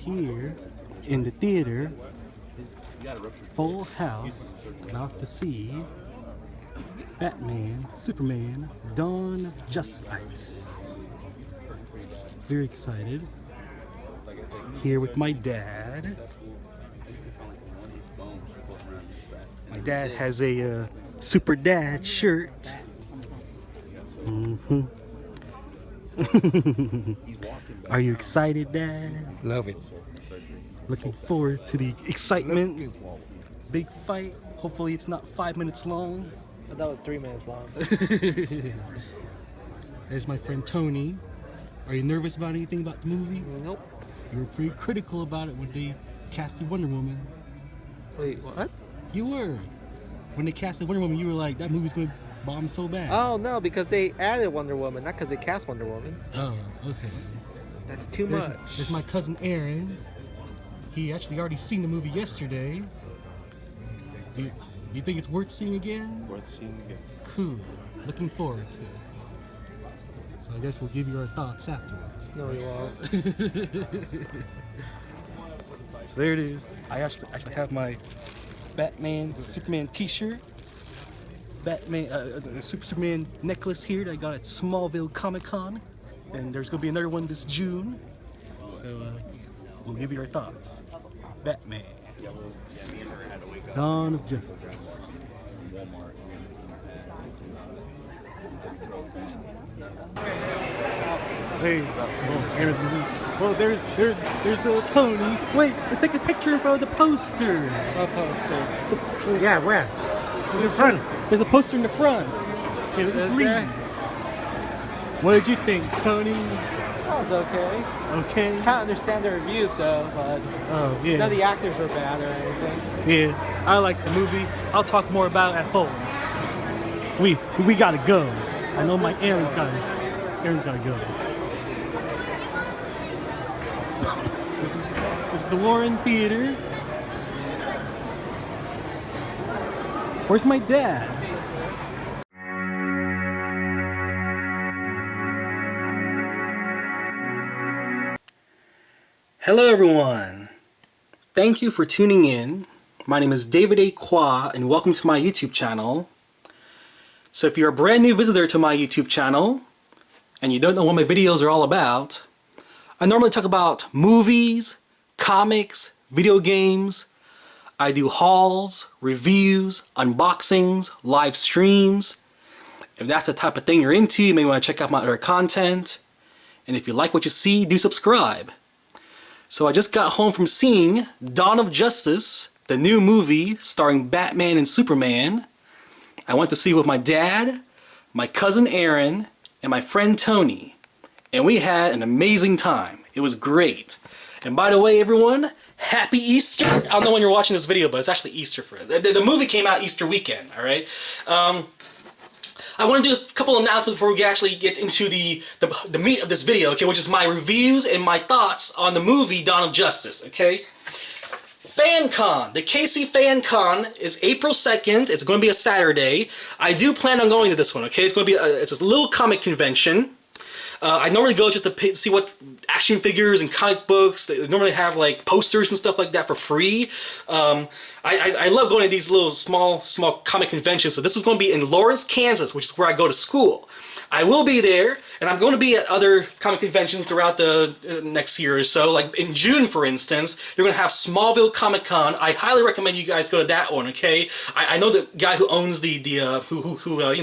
here in the theater, full house, about to see Batman, Superman, Dawn of Justice. Very excited. Here with my dad. My dad has a Super Dad shirt. Are you excited, Dad? Love it. Looking forward to the excitement. Big fight. Hopefully it's not 5 minutes long. But that was 3 minutes long. There's my friend Tony. Are you nervous about anything about the movie? Nope. You were pretty critical about it when they casted Wonder Woman. Wait, what? You were. When they casted Wonder Woman, you were like, that movie's gonna bomb so bad. Oh no, because they added Wonder Woman, not because they cast Wonder Woman. Oh, okay. That's too much. There's my cousin Aaron. He actually already seen the movie yesterday. Do you think it's worth seeing again? Worth seeing again. Cool. Looking forward to it. So I guess we'll give you our thoughts afterwards. No, you won't. So there it is. I actually have my Batman, Superman t-shirt. Batman, Superman necklace here that I got at Smallville Comic-Con. And there's gonna be another one this June. So we'll give you our thoughts. Batman. Dawn of Justice. Hey, there's little Tony. Wait, let's take a picture in front of the poster. What poster? Yeah, where? In the front. There's a poster in the front. Okay, let's just leave. What did you think, Tony? That was okay. Okay. Can't understand the reviews though, but Oh yeah. none of the actors were bad or anything. Yeah, I like the movie. I'll talk more about it at home. We gotta go. I know my Aaron's gotta go. This is the Warren Theater. Where's my dad? Hello everyone. Thank you for tuning in. My name is David A. Kwa and welcome to my YouTube channel. So if you're a brand new visitor to my YouTube channel and you don't know what my videos are all about, I normally talk about movies, comics, video games. I do hauls, reviews, unboxings, live streams. If that's the type of thing you're into, you may want to check out my other content. And if you like what you see, do subscribe. So I just got home from seeing Dawn of Justice, the new movie starring Batman and Superman. I went to see it with my dad, my cousin Aaron, and my friend Tony. And we had an amazing time. It was great. And by the way, everyone, Happy Easter! I don't know when you're watching this video, but it's actually Easter for us. The movie came out Easter weekend, alright? I want to do a couple announcements before we actually get into the meat of this video, okay, which is my reviews and my thoughts on the movie Dawn of Justice, okay? FanCon, the KC FanCon is April 2nd. It's going to be a Saturday. I do plan on going to this one, okay? It's going to be it's a little comic convention. I normally go just to see what action figures and comic books. They normally have like posters and stuff like that for free. I love going to these little small comic conventions. So this is going to be in Lawrence, Kansas, which is where I go to school. I will be there, and I'm going to be at other comic conventions throughout the next year or so. Like in June, for instance, they're going to have Smallville Comic-Con. I highly recommend you guys go to that one. Okay, I know the guy who owns who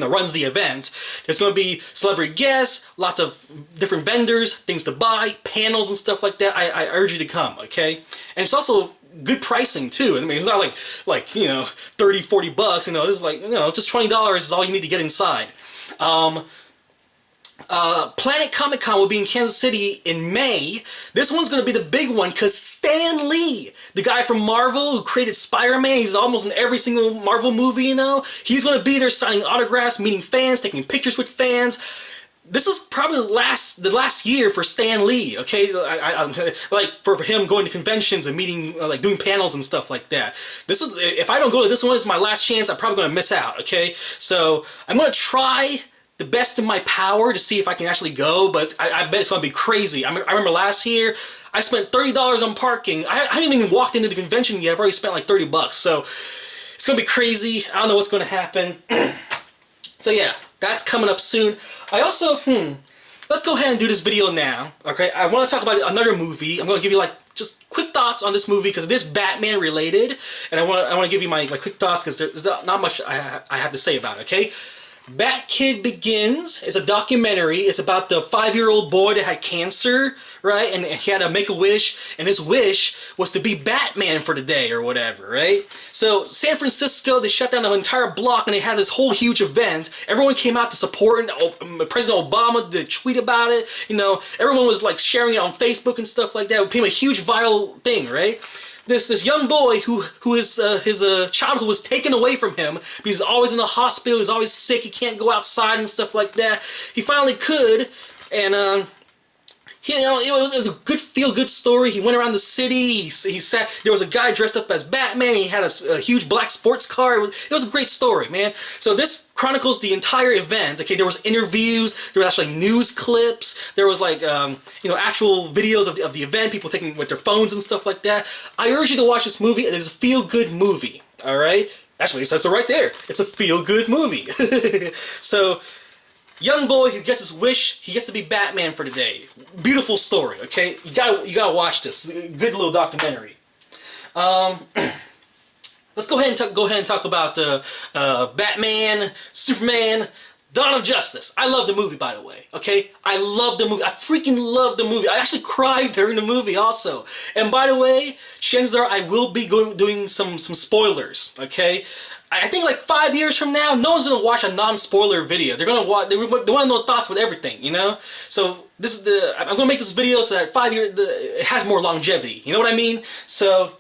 runs the event. There's going to be celebrity guests, lots of different vendors, things to buy, panels and stuff like that. I urge you to come. Okay, and it's also good pricing too. I mean, it's not like $30, $40. You know, it's like just $20 is all you need to get inside. Planet Comic-Con will be in Kansas City in May. This one's going to be the big one because Stan Lee, the guy from Marvel who created Spider-Man, he's almost in every single Marvel movie, he's going to be there signing autographs, meeting fans, taking pictures with fans. This is probably the last year for Stan Lee, okay? Like for him going to conventions and meeting, like doing panels and stuff like that. If I don't go to this one, it's my last chance. I'm probably going to miss out, okay? So I'm going to try the best in my power to see if I can actually go, but I bet it's gonna be crazy. I remember last year, I spent $30 on parking. I haven't even walked into the convention yet. I've already spent like 30 bucks, so it's gonna be crazy. I don't know what's gonna happen. So yeah, that's coming up soon. I also, let's go ahead and do this video now, okay? I want to talk about another movie. I'm gonna give you like just quick thoughts on this movie because it is Batman related, and I want to give you my quick thoughts because there's not much I have to say about it, okay? Bat Kid Begins is a documentary. It's about the 5-year-old boy that had cancer, right? And he had to make a wish, and his wish was to be Batman for the day or whatever, right? So San Francisco, they shut down the entire block, and they had this whole huge event. Everyone came out to support it. President Obama did a tweet about it. You know, everyone was like sharing it on Facebook and stuff like that. It became a huge viral thing, right? This young boy who his childhood was taken away from him because he's always in the hospital, he's always sick, he can't go outside and stuff like that. He finally could, and it was a good feel-good story. He went around the city. He sat. There was a guy dressed up as Batman. He had a huge black sports car. It was a great story, man. So this chronicles the entire event. Okay, there was interviews. There was actually news clips. There was like actual videos of the event. People taking with their phones and stuff like that. I urge you to watch this movie. It is a feel-good movie. All right. Actually, it says it right there. It's a feel-good movie. So. Young boy who gets his wish, he gets to be Batman for the day. Beautiful story, okay? You gotta watch this. Good little documentary. Let's go ahead and talk about Batman, Superman, Dawn of Justice. I love the movie, by the way, okay? I love the movie. I freaking love the movie. I actually cried during the movie also. And by the way, chances are I will be doing some spoilers, okay? I think like 5 years from now, no one's gonna watch a non-spoiler video. They're gonna watch. They want to know thoughts with everything, you know. So this is I'm gonna make this video so that 5 years it has more longevity. You know what I mean? So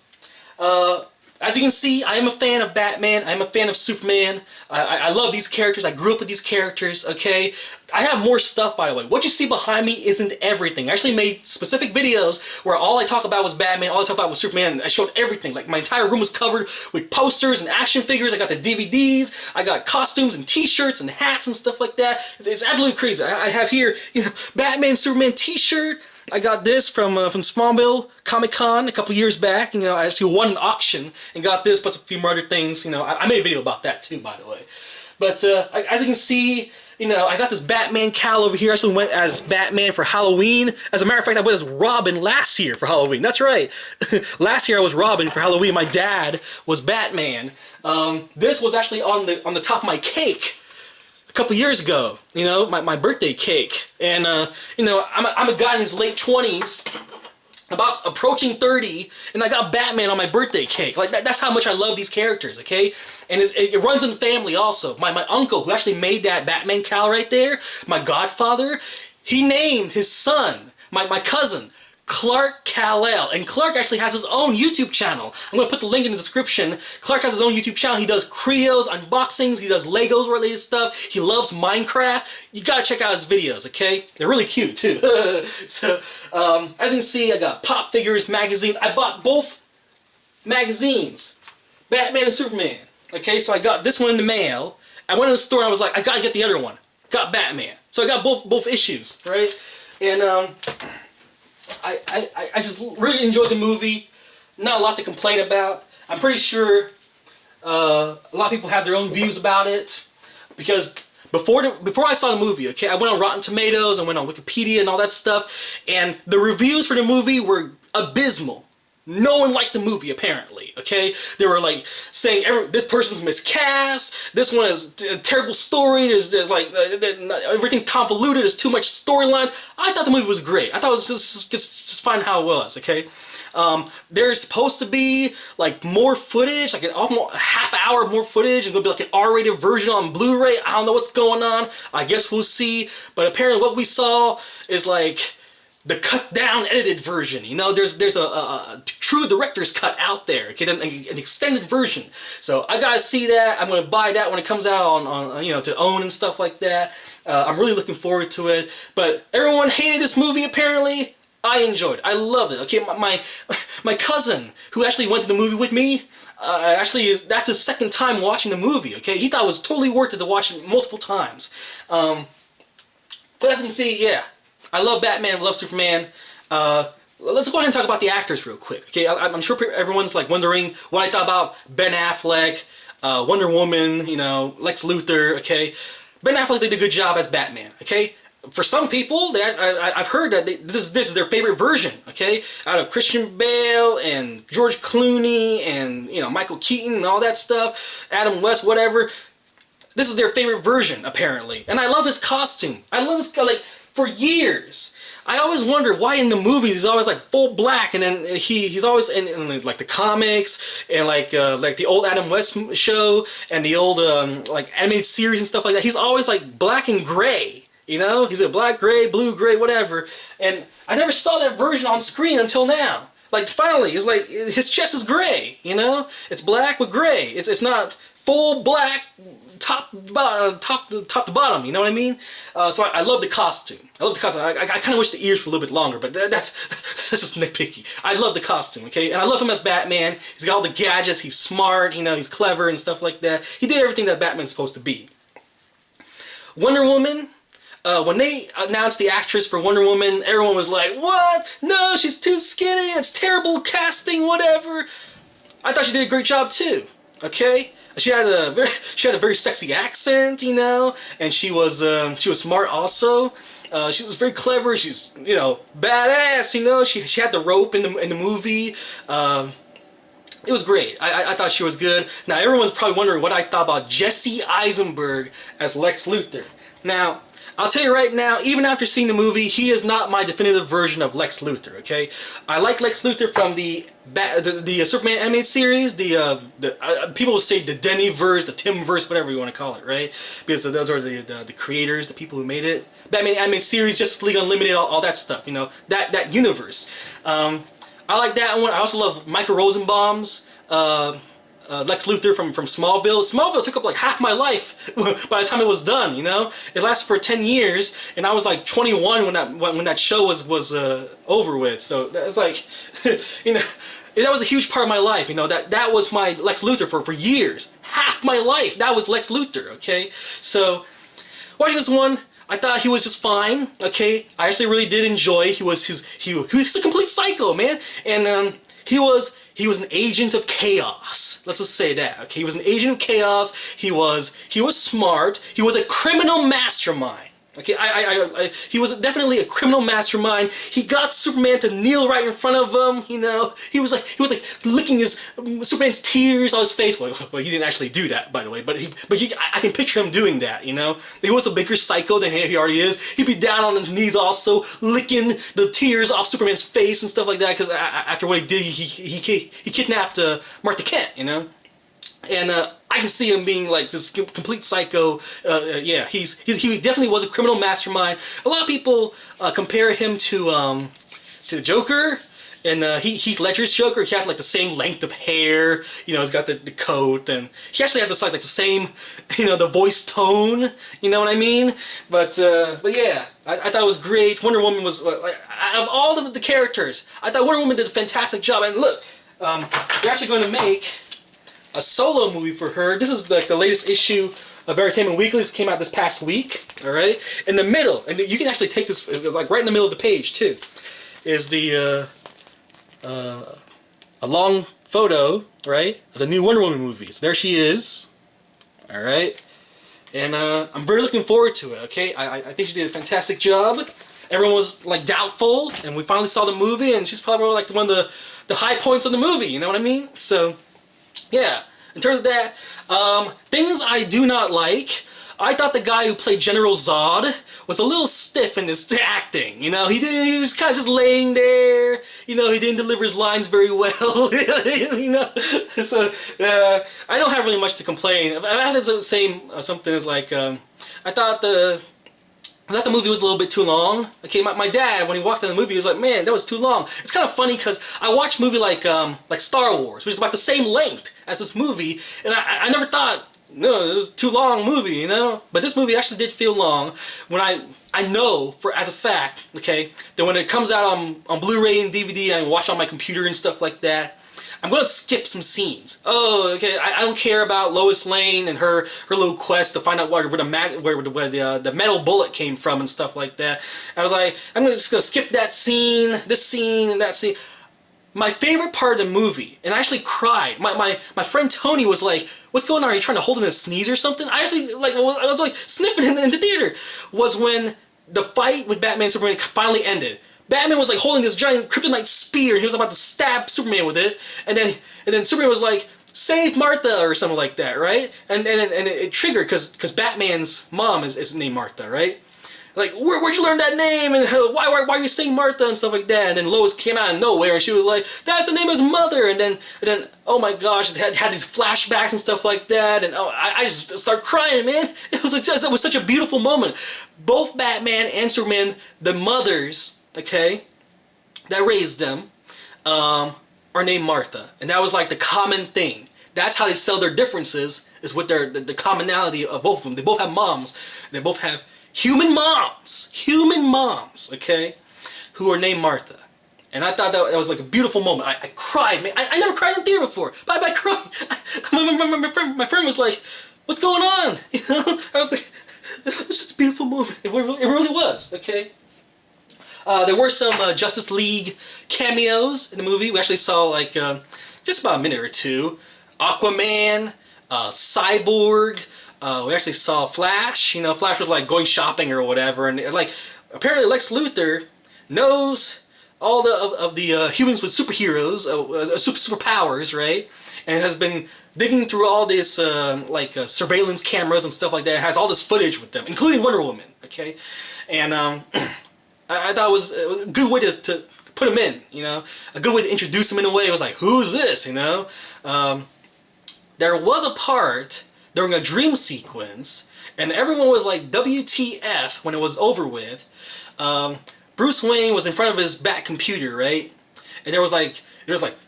as you can see, I am a fan of Batman. I am a fan of Superman. I love these characters. I grew up with these characters. Okay. I have more stuff, by the way. What you see behind me isn't everything. I actually made specific videos where all I talk about was Batman, all I talk about was Superman. I showed everything. Like, my entire room was covered with posters and action figures. I got the DVDs. I got costumes and t-shirts and hats and stuff like that. It's absolutely crazy. I have here, Batman, Superman t-shirt. I got this from Smallville Comic-Con a couple years back. I actually won an auction and got this, plus a few more other things. I made a video about that too, by the way. But as you can see, I got this Batman Kal over here. I actually went as Batman for Halloween. As a matter of fact, I went as Robin last year for Halloween. That's right. Last year I was Robin for Halloween. My dad was Batman. This was actually on the top of my cake a couple years ago. My birthday cake. And I'm a guy in his late 20s. About approaching 30, and I got Batman on my birthday cake. Like that's how much I love these characters, okay? And it runs in the family also. My uncle, who actually made that Batman Kal right there, my godfather, he named his son, my cousin, Clark Kal-El. And Clark actually has his own YouTube channel. I'm going to put the link in the description. Clark has his own YouTube channel. He does Creos, unboxings, he does Legos related stuff. He loves Minecraft. You got to check out his videos, okay? They're really cute too. So, as you can see, I got pop figures, magazines. I bought both magazines, Batman and Superman. Okay, so I got this one in the mail. I went in the store and I was like, I got to get the other one. Got Batman. So I got both issues, right? And I just really enjoyed the movie. Not a lot to complain about. I'm pretty sure a lot of people have their own views about it, because before I saw the movie, okay, I went on Rotten Tomatoes, I went on Wikipedia and all that stuff, and the reviews for the movie were abysmal. No one liked the movie, apparently, okay? They were like saying this person's miscast, this one is a terrible story, there's like, everything's convoluted, there's too much storylines. I thought the movie was great. I thought it was just fine how it was, okay? There's supposed to be like more footage, like almost a half hour more footage, and gonna be like an R-rated version on Blu-ray. I don't know what's going on. I guess we'll see. But apparently what we saw is like the cut down edited version. There's a true director's cut out there, okay, an extended version. So I gotta see that. I'm gonna buy that when it comes out on to own and stuff like that. I'm really looking forward to it. But everyone hated this movie apparently. I enjoyed it. I loved it. Okay, my cousin, who actually went to the movie with me, that's his second time watching the movie. Okay, he thought it was totally worth it to watch it multiple times. But as you can see, yeah, I love Batman. I love Superman. Let's go ahead and talk about the actors real quick. Okay, I'm sure everyone's like wondering what I thought about Ben Affleck, Wonder Woman, you know, Lex Luthor. Okay, Ben Affleck did a good job as Batman. Okay. For some people, I've heard that this is their favorite version, okay? Out of Christian Bale and George Clooney and, you know, Michael Keaton and all that stuff, Adam West, whatever. This is their favorite version, apparently. And I love his costume. I love his, like, for years. I always wondered why in the movies he's always like full black, and then he's always in like the comics and like the old Adam West show and the old like animated series and stuff like that. He's always like black and gray. You know, he's a black, gray, blue, gray, whatever. And I never saw that version on screen until now. Like, finally, it's like, his chest is gray, you know? It's black with gray. It's not full black, top to bottom, you know what I mean? So I love the costume. I love the costume. I kind of wish the ears were a little bit longer, but that's just nitpicky. I love the costume, okay? And I love him as Batman. He's got all the gadgets. He's smart, you know, he's clever and stuff like that. He did everything that Batman's supposed to be. Wonder Woman... when they announced the actress for Wonder Woman, everyone was like, what? No, she's too skinny, it's terrible casting, whatever. I thought she did a great job too, okay? She had a very sexy accent, you know, and she was smart also. She was very clever, she's, you know, badass, you know, she had the rope in the movie. It was great. I thought she was good. Now, everyone's probably wondering what I thought about Jesse Eisenberg as Lex Luthor. Now, I'll tell you right now, even after seeing the movie, he is not my definitive version of Lex Luthor, okay? I like Lex Luthor from the Superman animated series, people will say the Denny-verse, the Tim-verse, whatever you want to call it, right? Because those are the creators, the people who made it. Batman animated series, Justice League Unlimited, all that stuff, you know, that universe. I like that one. I also love Michael Rosenbaum's Lex Luthor from Smallville. Smallville took up like half my life by the time it was done, you know? It lasted for 10 years, and I was like 21 when that show was over with. So that was like, you know, that was a huge part of my life, you know? That was my Lex Luthor for years. Half my life, that was Lex Luthor, okay? So, watching this one, I thought he was just fine, okay? I actually really did enjoy. He was a complete psycho, man. And he was an agent of chaos. Let's just say that. Okay, he was an agent of chaos. He was smart. He was a criminal mastermind. Okay, he was definitely a criminal mastermind. He got Superman to kneel right in front of him. You know, he was like licking his Superman's tears on his face. Well, he didn't actually do that, by the way. But I can picture him doing that. You know, he was a bigger psycho than he already is. He'd be down on his knees, also licking the tears off Superman's face and stuff like that. Because after what he did, he kidnapped Martha Kent. You know. And I can see him being like this complete psycho. Yeah, he definitely was a criminal mastermind. A lot of people compare him to the Joker, and Heath Ledger's Joker. He has like the same length of hair. You know, he's got the coat, and he actually had this like the same, you know, the voice tone. You know what I mean? But yeah, I thought it was great. Wonder Woman was like, out of all the characters, I thought Wonder Woman did a fantastic job. And look, they're actually going to make a solo movie for her. This is like the latest issue of Entertainment Weekly. This came out this past week. All right, in the middle, and you can actually take this, it's like right in the middle of the page too, is the a long photo, right, of the new Wonder Woman movies. There she is. All right, and I'm very looking forward to it. Okay, I think she did a fantastic job. Everyone was like doubtful, and we finally saw the movie, and she's probably like one of the high points of the movie. You know what I mean? So. Yeah, in terms of that, things I do not like, I thought the guy who played General Zod was a little stiff in his acting, you know, he was kind of just laying there, you know, he didn't deliver his lines very well, you know, so, I don't have really much to complain. I have to say something as like, I thought the movie was a little bit too long. Okay, my dad, when he walked in the movie, he was like, man, that was too long. It's kind of funny because I watched a movie like Star Wars, which is about the same length as this movie, and I never thought no, it was too long movie, you know. But this movie actually did feel long. When I know for as a fact, okay, that when it comes out on Blu-ray and DVD and I watch on my computer and stuff like that, I'm gonna skip some scenes. Oh, okay. I don't care about Lois Lane and her little quest to find out where the metal bullet came from and stuff like that. I was like, I'm just gonna skip that scene, this scene, and that scene. My favorite part of the movie, and I actually cried. My friend Tony was like, "What's going on? Are you trying to hold in a sneeze or something?" I actually I was like sniffing in the theater. Was when the fight with Batman and Superman finally ended. Batman was like holding this giant kryptonite spear, and he was about to stab Superman with it, and then Superman was like, "Save Martha" or something like that, right? And it triggered because Batman's mom is named Martha, right? Like, where'd you learn that name, and why are you saying Martha and stuff like that? And then Lois came out of nowhere, and she was like, "That's the name of his mother." And then oh my gosh, it had these flashbacks and stuff like that, and I just start crying, man. It was such a beautiful moment. Both Batman and Superman, the mothers, okay, that raised them, are named Martha, and that was like the common thing. That's how they sell their differences, is with the commonality of both of them. They both have moms. They both have human moms, okay, who are named Martha. And I thought that was like a beautiful moment. I cried, man. I never cried in theater before, but I cried. My friend was like, "What's going on?" You know, I was like, it was such a beautiful moment. It really was, okay. There were some Justice League cameos in the movie. We actually saw like just about a minute or two. Aquaman, Cyborg. We actually saw Flash. You know, Flash was like going shopping or whatever, and like apparently Lex Luthor knows all of the humans with superheroes, superpowers, right? And has been digging through all this surveillance cameras and stuff like that. It has all this footage with them, including Wonder Woman. Okay, and I thought it was a good way to put him in. You know, a good way to introduce him in a way. It was like, who's this? You know, there was a part during a dream sequence, and everyone was like, WTF, when it was over with. Bruce Wayne was in front of his back computer, right? And there was like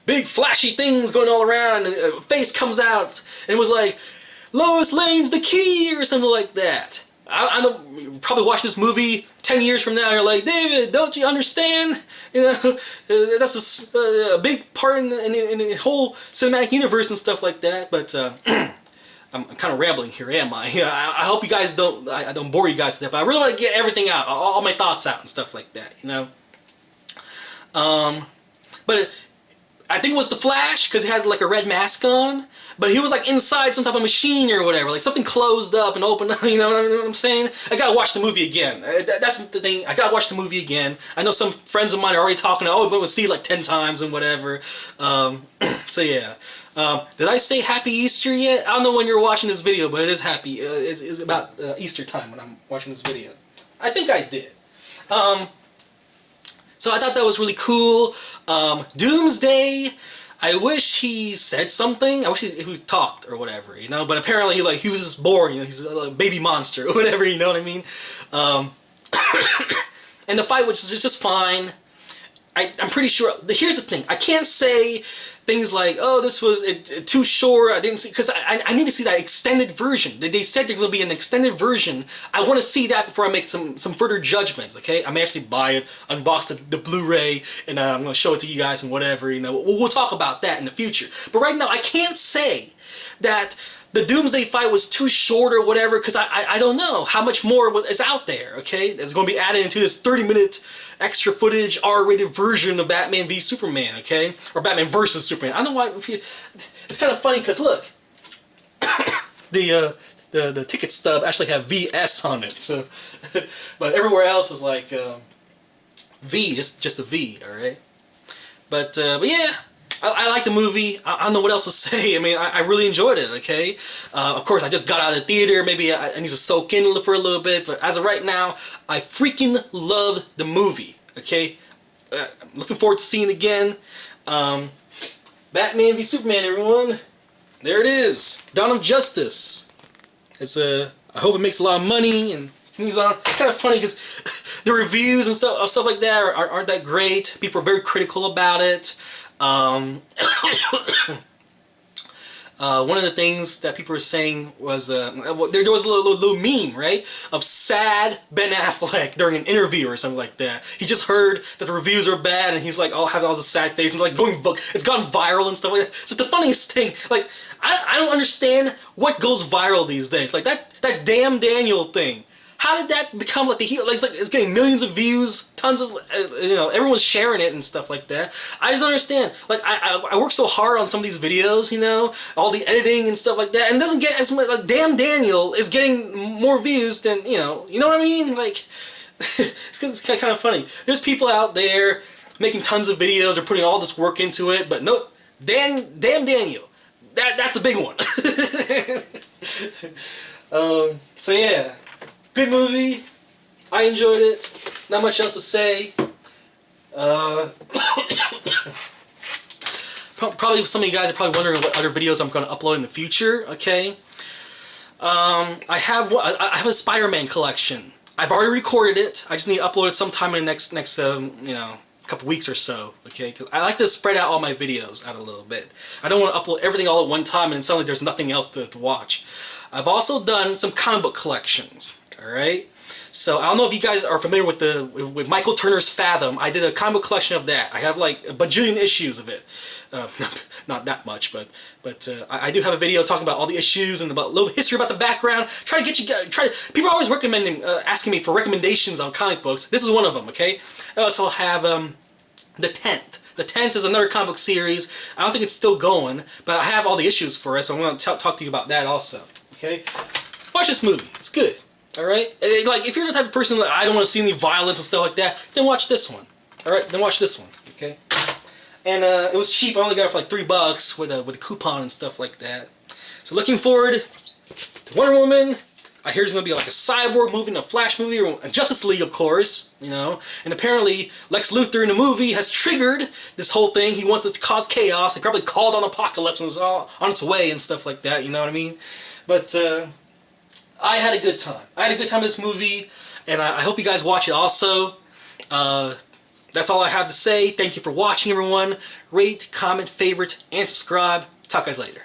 big flashy things going all around, and a face comes out, and it was like, Lois Lane's the key, or something like that. I know you're probably watching this movie 10 years from now, and you're like, David, don't you understand? You know, that's a big part in the whole cinematic universe and stuff like that, but I'm kind of rambling here, am I? I hope you guys I don't bore you guys to death, but I really want to get everything out, all my thoughts out and stuff like that, you know? But I think it was the Flash, because he had like a red mask on, but he was like inside some type of machine or whatever, like something closed up and opened up, you know what I'm saying? I gotta watch the movie again. That's the thing, I gotta watch the movie again. I know some friends of mine are already talking, oh, we're going to see it like 10 times and whatever. So yeah. Did I say Happy Easter yet? I don't know when you're watching this video, but it is happy. It's about Easter time when I'm watching this video. I think I did. So I thought that was really cool. Doomsday, I wish he said something. I wish he talked or whatever, you know. But apparently, he was just born. You know, he's a baby monster or whatever. You know what I mean? And the fight, which is just fine. I'm pretty sure. Here's the thing. I can't say things like, oh, this was too short, I didn't see, because I need to see that extended version. They said there's going to be an extended version. I want to see that before I make some further judgments, okay? I may actually buy it, unbox the Blu-ray, and I'm going to show it to you guys and whatever, you know. We'll talk about that in the future. But right now, I can't say that the Doomsday fight was too short or whatever, because I don't know how much more is out there, okay? That's going to be added into this 30-minute extra footage R-rated version of Batman v Superman, okay? Or Batman versus Superman. I don't know why. It's kind of funny because look, the ticket stub actually had VS on it, so but everywhere else was like V, just a V, all right? But yeah. I like the movie. I don't know what else to say. I mean, I really enjoyed it, okay? Of course, I just got out of the theater. Maybe I need to soak in for a little bit. But as of right now, I freaking loved the movie, okay? I'm looking forward to seeing it again. Batman v Superman, everyone. There it is. Dawn of Justice. It's I hope it makes a lot of money and moves on. It's kind of funny because the reviews and stuff like that aren't that great. People are very critical about it. One of the things that people were saying was there was a little meme, right, of sad Ben Affleck during an interview or something like that. He just heard that the reviews are bad, and he's like, oh, has all this sad face, and like it's gone viral and stuff like that. It's the funniest thing. Like, I don't understand what goes viral these days. Like that damn Daniel thing. How did that become like the heel? Like it's getting millions of views, tons of everyone's sharing it and stuff like that. I just don't understand. Like I work so hard on some of these videos, all the editing and stuff like that, and it doesn't get as much. Like damn Daniel is getting more views than you know what I mean? Like it's kind of funny. There's people out there making tons of videos or putting all this work into it, but nope, damn Daniel, that's the big one. So yeah. Good movie. I enjoyed it. Not much else to say. Probably some of you guys are probably wondering what other videos I'm going to upload in the future. Okay. I have a Spider-Man collection. I've already recorded it. I just need to upload it sometime in the next couple weeks or so. Okay, because I like to spread out all my videos out a little bit. I don't want to upload everything all at one time and then suddenly there's nothing else to watch. I've also done some comic book collections. Alright, so I don't know if you guys are familiar with Michael Turner's Fathom. I did a comic book collection of that. I have like a bajillion issues of it. Not that much, but I do have a video talking about all the issues and about a little history about the background. Try to get you guys. People are always asking me for recommendations on comic books. This is one of them. Okay. I also have The Tent. The Tent is another comic book series. I don't think it's still going, but I have all the issues for it, so I'm going to talk to you about that also. Okay. Watch this movie. It's good. Alright? Like, if you're the type of person that I don't want to see any violence and stuff like that, then watch this one. Alright? Then watch this one. Okay? And it was cheap. I only got it for like $3 with a coupon and stuff like that. So looking forward to Wonder Woman. I hear there's going to be like a Cyborg movie and a Flash movie, or a Justice League, of course. And apparently Lex Luthor in the movie has triggered this whole thing. He wants it to cause chaos. He probably called on Apocalypse and it's all on its way and stuff like that. You know what I mean? But, I had a good time. I had a good time with this movie, and I hope you guys watch it also. That's all I have to say. Thank you for watching, everyone. Rate, comment, favorite, and subscribe. Talk guys later.